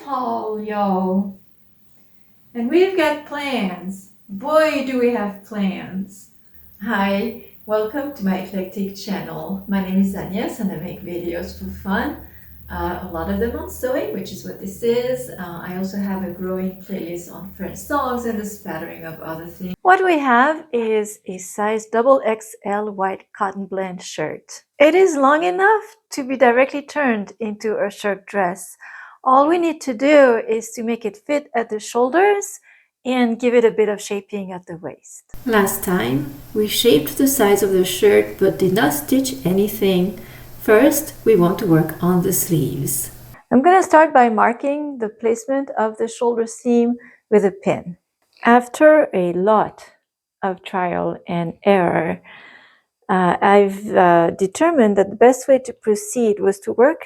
haul, y'all. And we've got plans. Boy, do we have plans. Hi, welcome to my eclectic channel. My name is Agnes and I make videos for fun. A lot of them on sewing, which is what this is. I also have a growing playlist on French songs and a spattering of other things. What we have is a size XXL white cotton blend shirt. It is long enough to be directly turned into a shirt dress. All we need to do is to make it fit at the shoulders and give it a bit of shaping at the waist. Last time, we shaped the sides of the shirt but did not stitch anything. First, we want to work on the sleeves. I'm going to start by marking the placement of the shoulder seam with a pin. After a lot of trial and error, I've determined that the best way to proceed was to work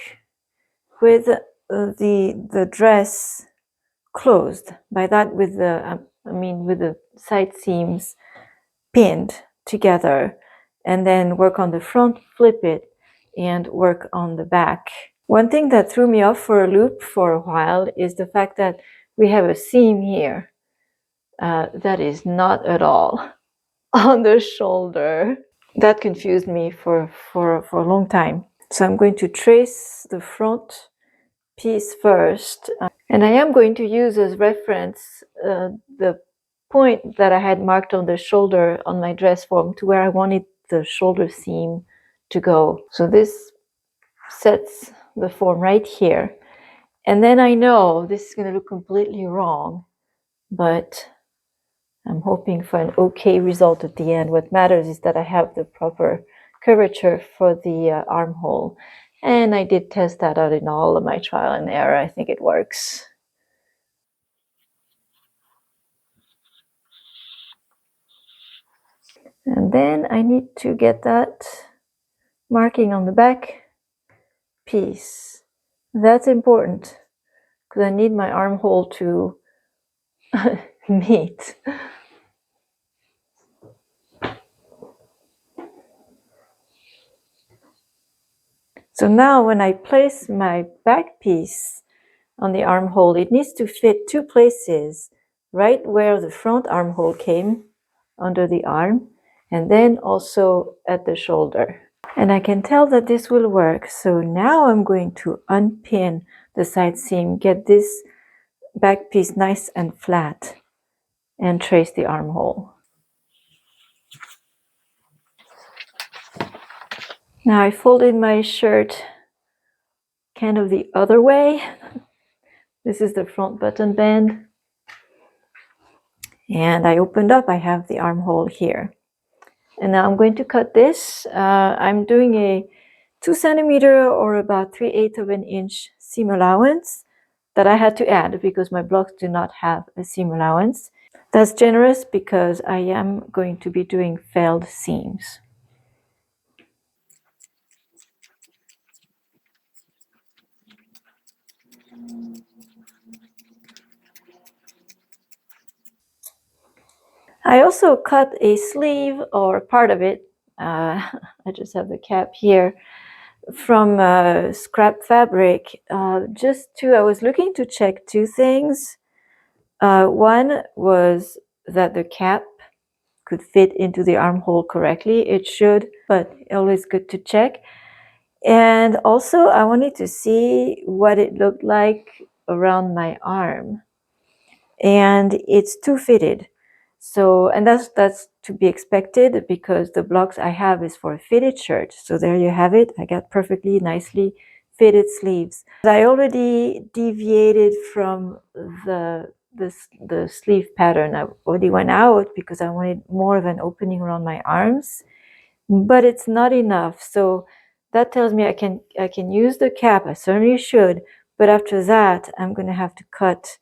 with the dress closed. By that, with the side seams pinned together, and then work on the front, flip it, and work on the back. One thing that threw me off for a loop for a while is the fact that we have a seam here that is not at all on the shoulder. That confused me for a long time. So I'm going to trace the front piece first, and I am going to use as reference the point that I had marked on the shoulder on my dress form to where I wanted the shoulder seam to go. So this sets the form right here. And then I know this is going to look completely wrong, but I'm hoping for an okay result at the end. What matters is that I have the proper curvature for the armhole. And I did test that out in all of my trial and error. I think it works. And then I need to get that marking on the back piece. That's important because I need my armhole to meet. So now when I place my back piece on the armhole, it needs to fit two places, right where the front armhole came under the arm, and then also at the shoulder. And I can tell that this will work. So now I'm going to unpin the side seam, get this back piece nice and flat, and trace the armhole. Now I folded my shirt kind of the other way. This is the front button band. And I opened up, I have the armhole here. And now I'm going to cut this. I'm doing a 2 centimeter or about 3/8 of an inch seam allowance that I had to add because my blocks do not have a seam allowance. That's generous because I am going to be doing felled seams. I also cut a sleeve or part of it. I just have the cap here from scrap fabric. I was looking to check two things. One was that the cap could fit into the armhole correctly. It should, but always good to check. And also I wanted to see what it looked like around my arm. And it's too fitted. So, and that's to be expected because the blocks I have is for a fitted shirt. So there you have it. I got perfectly nicely fitted sleeves. I already deviated from the sleeve pattern. I already went out because I wanted more of an opening around my arms, but it's not enough. So that tells me I can use the cap. I certainly should, but after that, I'm going to have to cut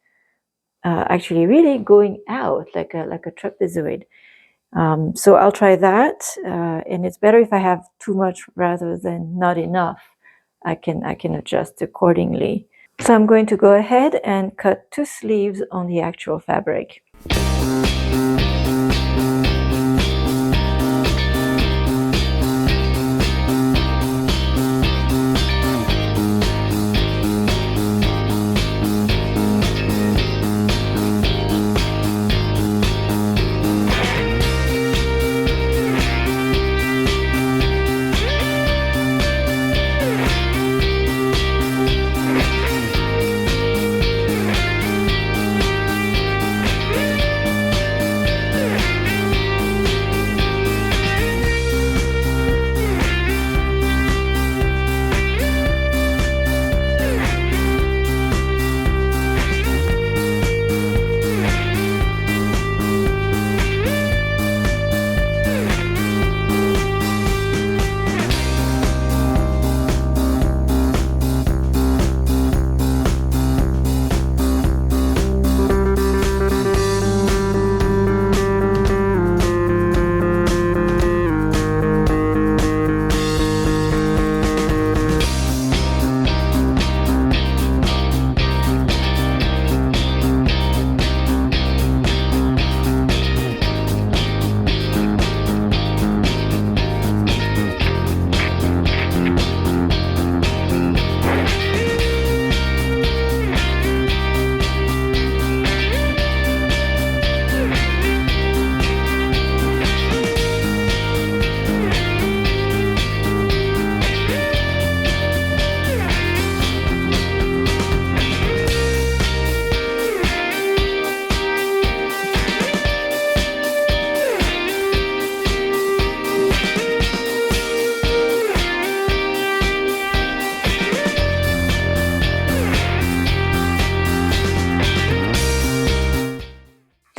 actually really going out like a trapezoid. So I'll try that, and it's better if I have too much rather than not enough. I can adjust accordingly. So I'm going to go ahead and cut 2 sleeves on the actual fabric.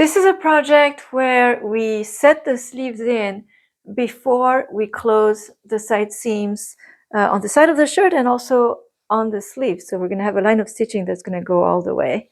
This is a project where we set the sleeves in before we close the side seams on the side of the shirt and also on the sleeve. So we're going to have a line of stitching that's going to go all the way.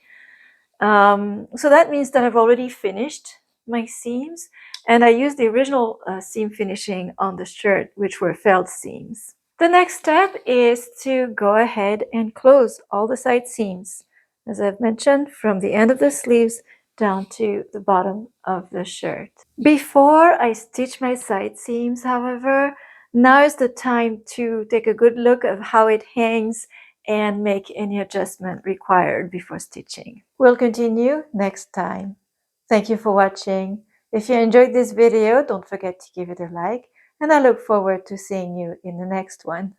So that means that I've already finished my seams, and I used the original seam finishing on the shirt, which were felt seams. The next step is to go ahead and close all the side seams, as I've mentioned, from the end of the sleeves down to the bottom of the shirt. Before I stitch my side seams, however, now is the time to take a good look at how it hangs and make any adjustment required before stitching. We'll continue next time. Thank you for watching. If you enjoyed this video, don't forget to give it a like, and I look forward to seeing you in the next one.